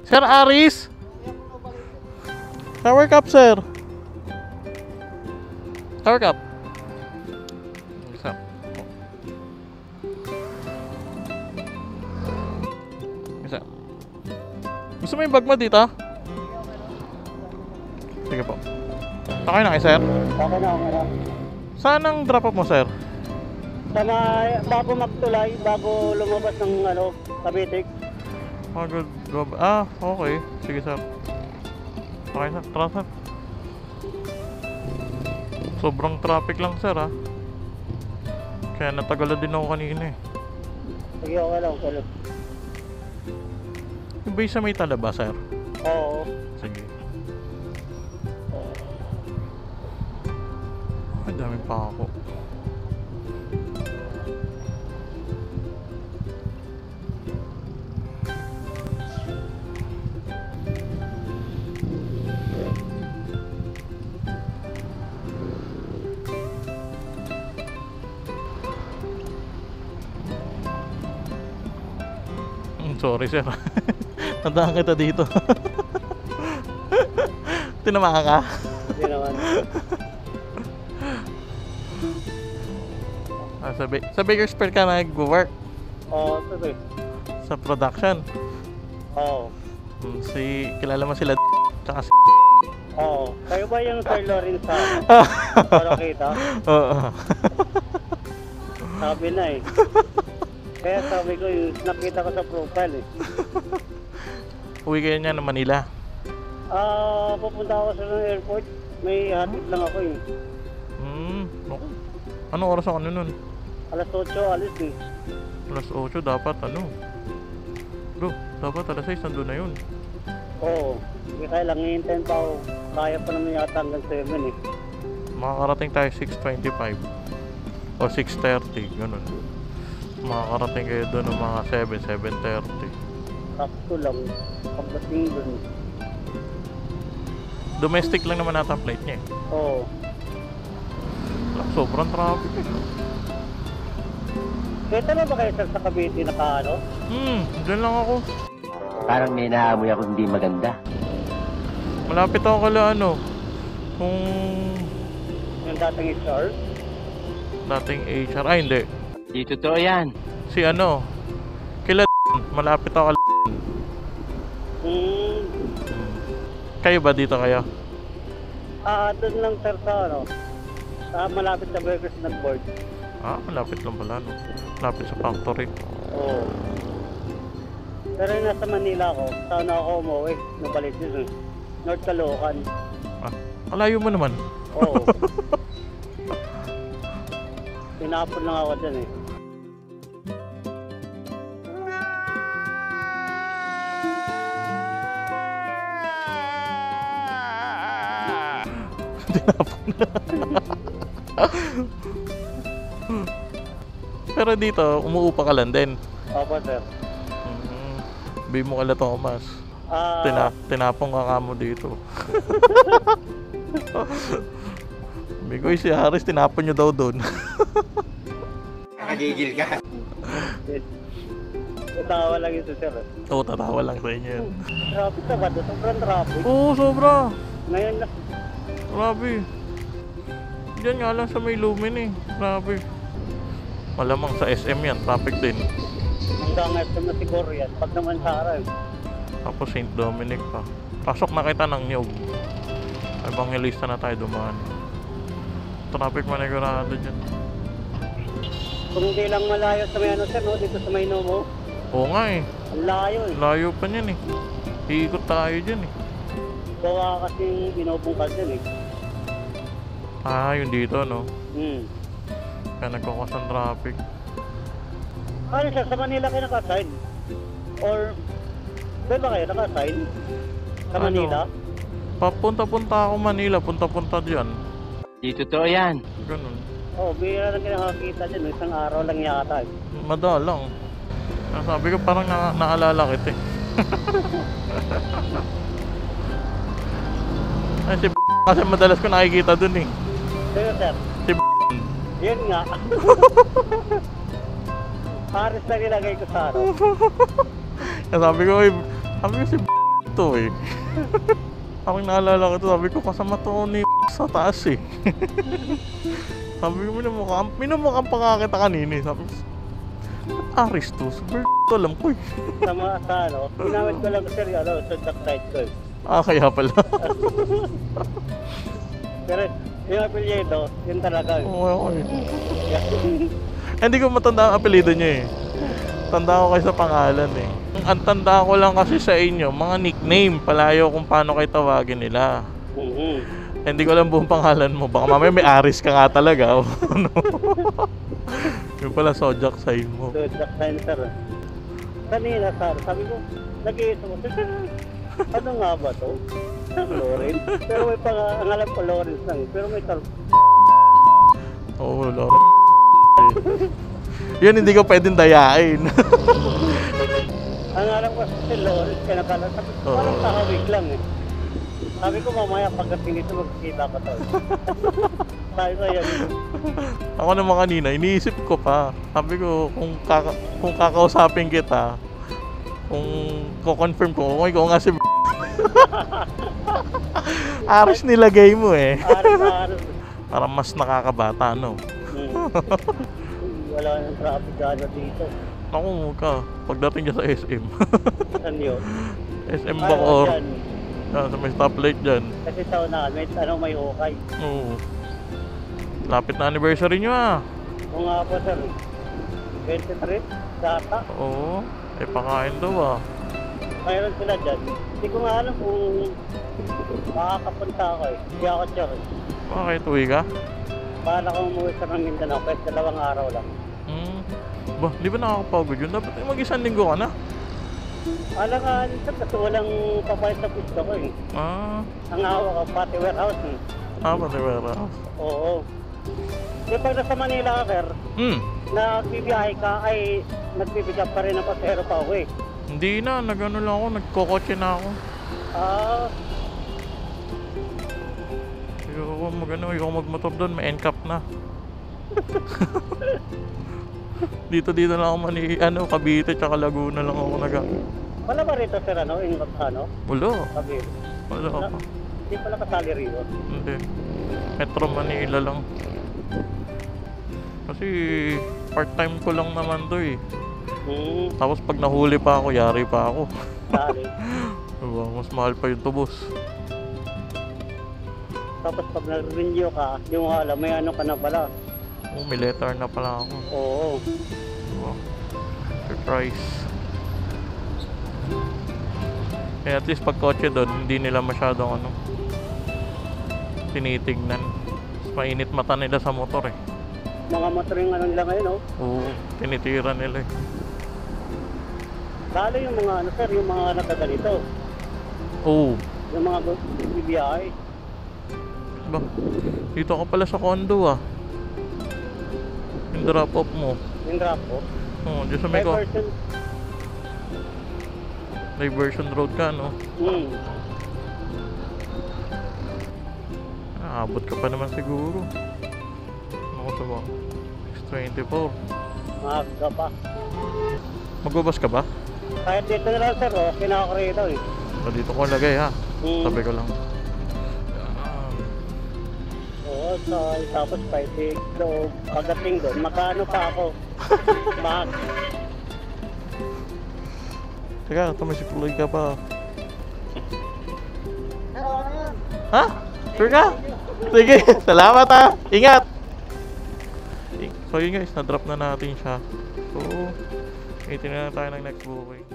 Sir Aris? Tower cap, sir. Tower cap. Isa. Isa. Gusto mo yung bag mo dito? Sige po. Okay na kayo, sir? Okay na, okay na. Saan ang drop off mo, sir? Bago magtulay, bago lumabas ng Kabitik. Okay. Sige, sir. Okay, sir. Tara, sir. Sobrang traffic lang, sir, ha? Kaya natagalan din ako kanina, eh. Sige, okay lang, okay lang. Yung base sa may talaba, sir? Oo. Sige. Ay, dami pa ako. Sorry, sir. Tandaan kita dito. Tinamaan ka? Hindi naman. Sa Baker's Fair ka nag-work? Oo, sabi. Sa production? Oo. Kilala mo sila tsaka si... Oo. Kayo ba yung Sir Lawrence sa para kita? Oo. Sabi na eh. Kaya sabi ko yung nakita ko sa profile eh. Uwi kayo niya ng Manila? Pupunta ako sa airport. May hatid lang ako eh. Okay. Anong oras ako nun? Alas 8 alis eh. Alas 8 dapat Bro, dapat alas 6 nandun na yun. Oo. Hindi kaya lang hihintayin pa ako. Kaya pa naman yata hanggang 7 eh. Makakarating tayo 6:25 o 6:30, ganun. Makakarating kayo doon ng mga 7:30. Sakto lang. Pagdating doon. Domestic lang naman nata ang flight niya eh. Oo. Sobrang traffic eh. Kaya na ba kayo sir sa Cavite naka Diyan lang ako. Parang may naamoy ako hindi maganda. Malapit ako kala kung... Yung dating HR? Dating HR, hindi. Di totoo yan. Si kila malapit ako kala... Kayo ba dito kayo? Doon lang sir sa malapit sa Burgers Nag-board. Malapit lang pala Malapit sa factory. Oo. Pero yung nasa Manila ako, saan ako umuwi? Nabalik dito. North Caloocan. Malayo mo naman. Oo. Pinapon lang ako dyan eh. Pero dito, umuupa ka lang din. Opo sir. Sabi mo kala Thomas. Tinapong ka mo dito. Bigoy si Haris, tinapon nyo daw doon. Nakagigil ka. Tatawa lang ito sir. Oo, tatawa lang sa inyo yun. Traffic na ba? Sobrang traffic. Oo, sobra. Ngayon na. Grabe. Diyan nga lang sa may Lumen eh. Grabe. Malamang sa SM yan, traffic din. Hanggang SM na siguro yan. Pag naman sa araw. Tapos St. Dominic pa. Pasok na kita ng Nyog. Evangelista na tayo dumaan. Traffic manigurado dyan. Kung hindi lang malayo sa may sir, dito sa may Nomo. Oo nga eh. Ang layo eh. Layo pa niyan eh. Iikot tayo dyan eh. Gawa kasi binubungkal dyan eh. Yung dito no. Kaya nagkakos ng traffic. Ano sir, sa Manila kayo naka-sign? Or, doon ba kayo naka-sign? Sa Manila? Papunta-punta ako Manila, punta-punta dyan. Di totoo yan. Ganun. Bihira lang kayo nakakita dyan. Isang araw lang yata. Madalang. Sabi ko parang naalala kita eh. Ay si kasi madalas ko nakikita dun eh. Sino sir? Si Yun nga. Paris na nilagay ko sa araw. Sabi ko si to eh. Parang naalala ko to, sabi ko kasama to ni sa taas eh. Sabi ko, minumukhang pa nga kita kanina eh. Sabi ko, Aris to, super alam ko eh. Sa ano, ginamit ko lang sir, ano, sa side ko eh. Ah, kaya pala. Pero yung apelyido, yun talaga. Oo, okay. Hindi ko matanda ang apelido niya eh. Tanda ko kayo sa pangalan eh. Ang tanda ko lang kasi sa inyo, mga nickname, palayo kung paano kayo tawagin nila. Hindi ko alam buong pangalan mo. Baka mamaya may Aris ka nga talaga. Ano? Yung pala Sojak sign mo. Sojak sign sir. Kanina sir, sabi ko, nag-iisip mo, ano nga ba to? Lawrence? Pero may ang alam ko Lawrence lang. Pero may Oo, Lawrence. Yun hindi ko pwedeng dayain. Ang alam ko si Lawrence, kaya nakala, sabi ko, parang tahawig lang eh. Sabi ko mamaya pagdating dito magkikita ka to. Sabi ko yan. Ako naman kanina, iniisip ko pa. Sabi ko, kung kakausapin kita, kung ko-confirm ko, okay ko nga si Aris nilagay mo eh. Aris. Parang mas nakakabata, no? Wala nang traffic gano dito. Ako ka, pagdating niya sa SM. Saan yun? SM Bacoor. Dyan. Sa may stoplight dyan. Kasi sa unahan, may hukay. Oo. Lapit na anniversary nyo ah. Oo nga po sir. 23? Data? Oo. Eh pakain daw ah. Mayroon sila dyan. Hindi ko nga alam kung makakapunta ako eh. Hindi ako sure eh. Bakit? Uwi ka? Paano kung umuwi sa ng Mindanao kahit 2 araw lang. Ba, di ba nakakapagod yun? Dapat mag-isang linggo ka na. Alam nga, sir, kasi walang papayat sa gusto ko eh. Ah. Ang hawak ko, pati warehouse eh. Pati warehouse. Oo. Yung pag nasa Manila ka, sir, nagbibiyahe ka, ay nagbibigyan pa rin ng pasero pa uwi. Hindi na, nag-ano lang ako, nagkokotse na ako. Ayoko magmotor doon, may NCAP na. Dito lang ako Cavite tsaka Laguna lang ako Wala ba rito sir income Wala. Cavite? Wala pa. Hindi pala kasali rito? Hindi. Metro Manila lang. Kasi part-time ko lang naman to eh. Tapos pag nahuli pa ako, yari pa ako. Dali. Diba? Mas mahal pa yung tubos. Tapos pag nag-renew ka, yung alam, may ano ka na pala. Oh, may letter na pala ako. Oo. Diba? Surprise. Eh at least pag kotse doon, hindi nila masyadong tinitignan. Mas mainit mata nila sa motor eh. Mga motor yung nila ngayon, oh. Oo, tinitira nila eh. Lalo yung mga sir, yung mga nakaganito. Oo. Yung mga BBI. Ba, dito ka pala sa condo ah. Yung drop off mo. Yung drop off? Oo, dyan sa may Diversion Road ka, no? Aabot ka pa naman siguro. Ano sa ba? X24. Maaga pa. Magbabas ka ba? Kahit dito na lang sir, okay na ako rito eh. So, dito ko lagay ha. Tabi ko lang. Oo, tapos pwede doon. Pagdating doon, magkano pa ako? Bag. Teka, tumisiploy ka pa. Ha? Sure ka? Sige, salamat ha. Ingat! So yun guys, na-drop na natin siya. So, waiting na tayo ng next booking.